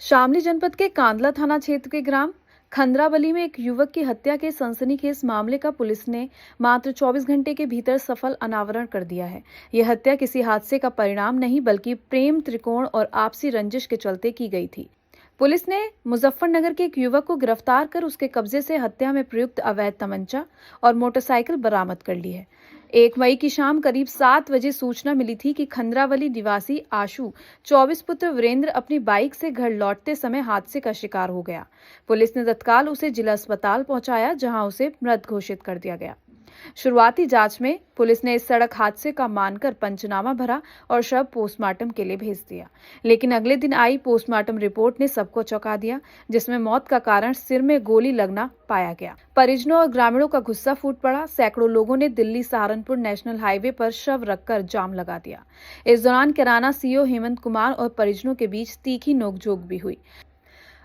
शामली जनपद के कांदला थाना क्षेत्र के ग्राम खंद्रावली में एक युवक की हत्या के सनसनीखेज मामले का पुलिस ने मात्र 24 घंटे के भीतर सफल अनावरण कर दिया है। यह हत्या किसी हादसे का परिणाम नहीं बल्कि प्रेम त्रिकोण और आपसी रंजिश के चलते की गई थी। पुलिस ने मुजफ्फरनगर के एक युवक को गिरफ्तार कर उसके कब्जे से हत्या में प्रयुक्त अवैध तमंचा और मोटरसाइकिल बरामद कर ली है। 1 मई की शाम करीब 7 बजे सूचना मिली थी कि खंद्रावली निवासी आशु 24 पुत्र वीरेंद्र अपनी बाइक से घर लौटते समय हादसे का शिकार हो गया। पुलिस ने तत्काल उसे जिला अस्पताल पहुंचाया, जहां उसे मृत घोषित कर दिया गया। शुरुआती जांच में पुलिस ने इस सड़क हादसे का मानकर पंचनामा भरा और शव पोस्टमार्टम के लिए भेज दिया। लेकिन अगले दिन आई पोस्टमार्टम रिपोर्ट ने सबको चौंका दिया, जिसमें मौत का कारण सिर में गोली लगना पाया गया। परिजनों और ग्रामीणों का गुस्सा फूट पड़ा। सैकड़ों लोगों ने दिल्ली सहारनपुर नेशनल हाईवे पर शव रखकर जाम लगा दिया। इस दौरान कैराना सीओ हेमंत कुमार और परिजनों के बीच तीखी नोकझोंक भी हुई।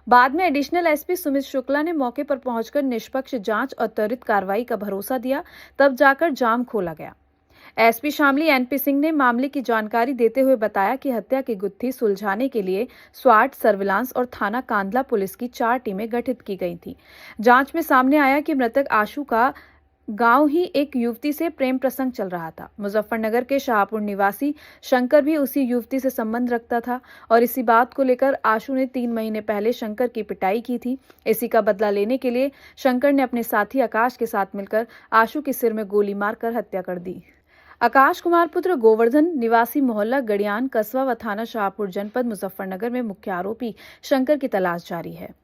बाद में एडिशनल एसपी सुमित शुक्ला ने मौके पर पहुंचकर निष्पक्ष जांच और त्वरित कार्रवाई का भरोसा दिया, तब जाकर जाम खोला गया। एसपी शामली एनपी सिंह ने मामले की जानकारी देते हुए बताया कि हत्या की गुत्थी सुलझाने के लिए स्वाट, सर्विलांस और थाना कांदला पुलिस की 4 टीमें गठित की गई थी। जांच में सामने आया कि मृतक आशु का गांव ही एक युवती से प्रेम प्रसंग चल रहा था। मुजफ्फरनगर के शाहपुर निवासी शंकर भी उसी युवती से संबंध रखता था और इसी बात को लेकर आशु ने 3 महीने पहले शंकर की पिटाई की थी। इसी का बदला लेने के लिए शंकर ने अपने साथी आकाश के साथ मिलकर आशु के सिर में गोली मारकर हत्या कर दी। आकाश कुमार पुत्र गोवर्धन निवासी मोहल्ला गड़ियान, कस्बा व थाना शाहपुर जनपद मुजफ्फरनगर में मुख्य आरोपी शंकर की तलाश जारी है।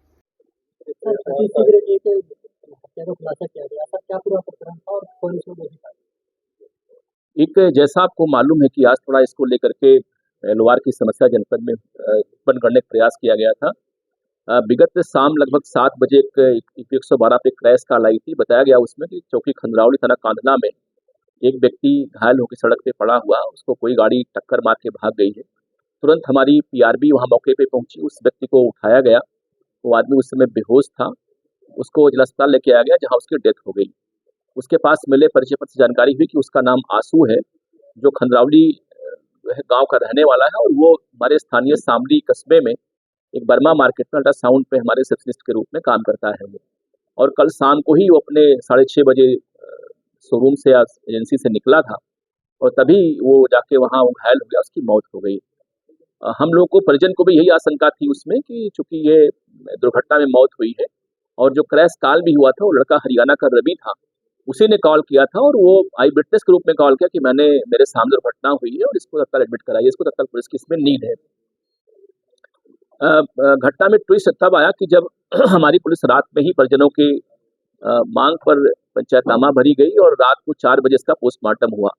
एक जैसा आपको मालूम है कि आज थोड़ा इसको लेकर के लोहार की समस्या जनपद में उत्पन्न करने का प्रयास किया गया था। विगत शाम लगभग 7 बजे एक 112 पे क्रैश कॉल आई थी। बताया गया उसमें कि चौकी खंद्रावली थाना कांदला में एक व्यक्ति घायल होकर सड़क पे पड़ा हुआ, उसको कोई गाड़ी टक्कर मार के भाग गई है। तुरंत हमारी पीआरबी वहाँ मौके पे पहुंची, उस व्यक्ति को उठाया गया। वो आदमी उस समय बेहोश था, उसको जिला अस्पताल लेके आया गया जहाँ उसकी डेथ हो गई। उसके पास मिले परिचय पत्र से जानकारी हुई कि उसका नाम आशु है, जो खंद्रावली गांव का रहने वाला है और वो हमारे स्थानीय शामली कस्बे में एक बर्मा मार्केट में अल्ट्रासाउंड पे हमारे रिसेप्शनिस्ट के रूप में काम करता है वो। और कल शाम को ही वो अपने 6:30 बजे शोरूम से एजेंसी से निकला था और तभी वो जाके वहाँ वो घायल हो गया, उसकी मौत हो गई। हम लोग को परिजन को भी यही आशंका थी उसमें कि चूंकि ये दुर्घटना में मौत हुई है और जो क्रैश कॉल भी हुआ था वो लड़का हरियाणा का रवि था, उसी ने कॉल किया था और वो आई विटनेस के रूप में कॉल किया कि मेरे सामने दुर्घटना हुई है और इसको तत्काल एडमिट कराइए, इसको तत्काल पुलिस की इसमें नीड है। घटना में ट्विस्ट तब आया कि जब हमारी पुलिस रात में ही परिजनों की मांग पर पंचायतनामा भरी गई और रात को 4 बजे इसका पोस्टमार्टम हुआ।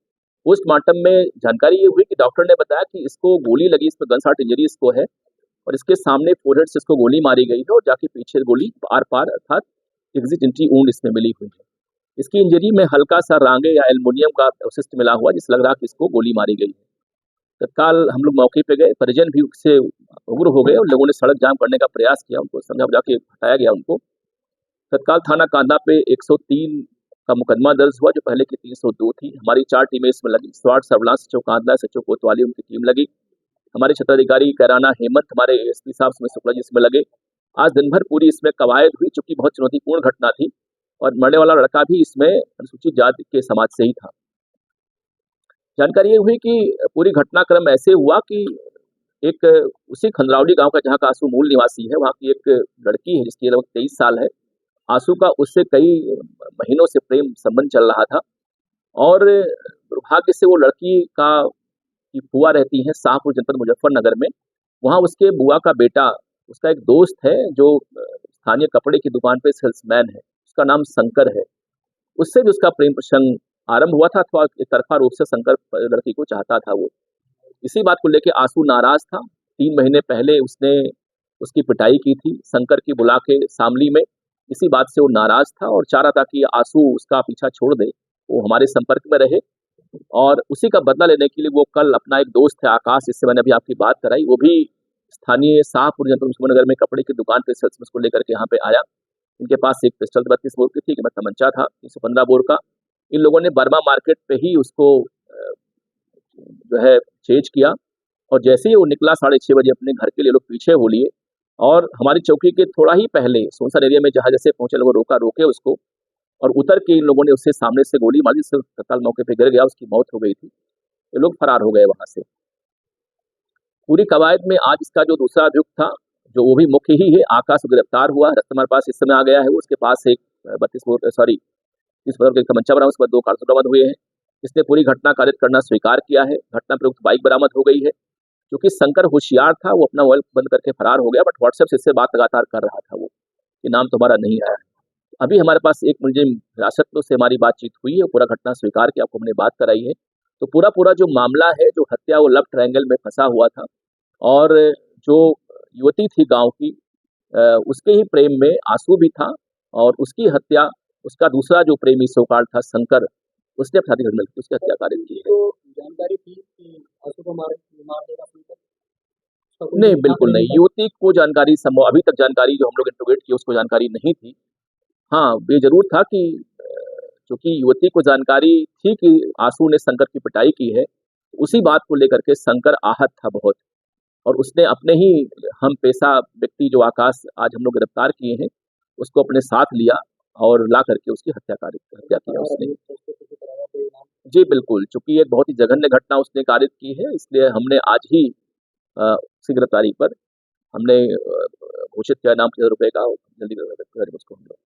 पोस्टमार्टम में जानकारी ये हुई कि डॉक्टर ने बताया कि इसको गोली लगी, इसमें गन शॉट इंजरी इसको है और इसके सामने फोरहेड से इसको गोली मारी गई है और जाके पीछे गोली आर पार अर्थात एग्जिट एंट्री वुंड इसमें मिली हुई है। इसकी इंजरी में हल्का सा रांगे या एल्युमिनियम का अवशिष्ट मिला हुआ, जिस लग रहा कि इसको गोली मारी गई है। तत्काल हम लोग मौके पे गए, परिजन भी उससे उग्र हो गए और लोगों ने सड़क जाम करने का प्रयास किया, उनको समझा बुझा के हटाया गया उनको। तत्काल थाना कांदा पे 103 का मुकदमा दर्ज हुआ, जो पहले की 302 थी। हमारी 4 टीमें इसमें लगी, स्वाट, सर्विलांस, सचिव कांदला, सचिव कोतवाली उनकी टीम लगी। हमारे क्षेत्राधिकारी कैराना हेमंत, हमारे एसपी साहब सुमित शुक्ला जी इसमें लगे। आज दिन भर पूरी इसमें कवायद हुई, चूंकि बहुत चुनौतीपूर्ण घटना थी और मरने वाला लड़का भी इसमें अनुसूचित जाति के समाज से ही था। जानकारी ये हुई कि पूरी घटनाक्रम ऐसे हुआ कि एक उसी खंद्रावली गांव का, जहां का आशु मूल निवासी है, वहां की एक लड़की है जिसकी लगभग 23 साल है। आशु का उससे कई महीनों से प्रेम संबंध चल रहा था और दुर्भाग्य से वो लड़की की फुआ रहती है शाहपुर जनपद मुजफ्फरनगर में। वहाँ उसके बुआ का बेटा, उसका एक दोस्त है जो स्थानीय कपड़े की दुकान पे सेल्समैन है, उसका नाम शंकर है। उससे भी उसका प्रेम प्रसंग आरंभ हुआ था अथवा एक तरफा रूप से शंकर लड़की को चाहता था वो। इसी बात को लेकर आशु नाराज था। 3 महीने पहले उसने उसकी पिटाई की थी शंकर की बुला के शामली में। इसी बात से वो नाराज था और चाह रहा था कि आशु उसका पीछा छोड़ दे, वो हमारे संपर्क में रहे और उसी का बदला लेने के लिए वो कल अपना एक दोस्त है आकाश, जिससे मैंने अभी आपकी बात कराई, वो भी स्थानीय शाहपुर जनपद मुजफ्फरनगर में कपड़े की दुकान पे सेल्समैन को लेकर के यहाँ पे आया। इनके पास एक पिस्टल 32 बोर की थी, एक तमंचा था 315 बोर का। इन लोगों ने बर्मा मार्केट पे ही उसको जो है चेज किया और जैसे ही वो निकला 6:30 बजे अपने घर के लिए, लोग पीछे हो लिए और हमारी चौकी के थोड़ा ही पहले सोनसर एरिया में जहाँ जैसे पहुंचे लोगों रोके उसको, और उतर के इन लोगों ने उससे सामने से गोली मारी, जिससे तत्काल मौके पे गिर गया, उसकी मौत हो गई थी। ये लोग फरार हो गए वहां से। पूरी कवायद में आज इसका जो दूसरा अभियुक्त था, जो वो भी मुख्य ही है, आकाश, गिरफ्तार हुआ। हमारे पास इस समय आ गया है। उसके पास एक 30 बोर का तमंचा बरामद, उसके बाद 2 कारतूस बरामद हुए हैं। इसने पूरी घटना कारित करना स्वीकार किया है। घटना प्रयुक्त बाइक बरामद हो गई है। क्योंकि शंकर होशियार था, वो अपना मोबाइल बंद करके फरार हो गया, बट व्हाट्सएप से इससे बात लगातार कर रहा था वो, कि नाम तुम्हारा नहीं आया है। अभी हमारे पास एक मुलजिम हिरासत में, उससे हमारी बातचीत हुई है, पूरा घटना स्वीकार किया, आपको हमने बात कराई है। तो पूरा जो मामला है, जो हत्या, वो लव ट्रायंगल में फंसा हुआ था, और जो युवती थी गांव की, उसके ही प्रेम में आंसू भी था, और उसकी हत्या उसका दूसरा जो प्रेमी सोकाल था शंकर, उसने अपनी साथी मिलकर उसकी हत्या कारित की है। तो जानकारी थी कि आंसू को मार देगा उसका कोई नहीं, था बिल्कुल नहीं। नहीं। युवती को जानकारी संभव, अभी तक जानकारी जो हम लोग इंट्रोगेट किए उसको जानकारी नहीं थी। हाँ, ये जरूर था कि चूंकि युवती को जानकारी थी कि आंसू ने शंकर की पिटाई की है, उसी बात को लेकर के शंकर आहत था बहुत, और उसने अपने ही हम पेशा व्यक्ति जो आकाश आज हम लोग गिरफ्तार किए हैं, उसको अपने साथ लिया और ला करके उसकी हत्या किया उसने। जी बिल्कुल, चूंकि एक बहुत ही जघन्य घटना उसने कारित की है, इसलिए हमने आज ही उसकी गिरफ्तारी पर हमने घोषित किया नाम ₹1000 का, जल्दी करेंगे उसको हम लोग।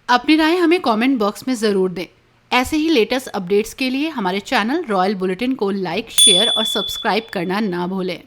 अपनी राय हमें कमेंट बॉक्स में ज़रूर दें। ऐसे ही लेटेस्ट अपडेट्स के लिए हमारे चैनल रॉयल बुलेटिन को लाइक, शेयर और सब्सक्राइब करना ना भूलें।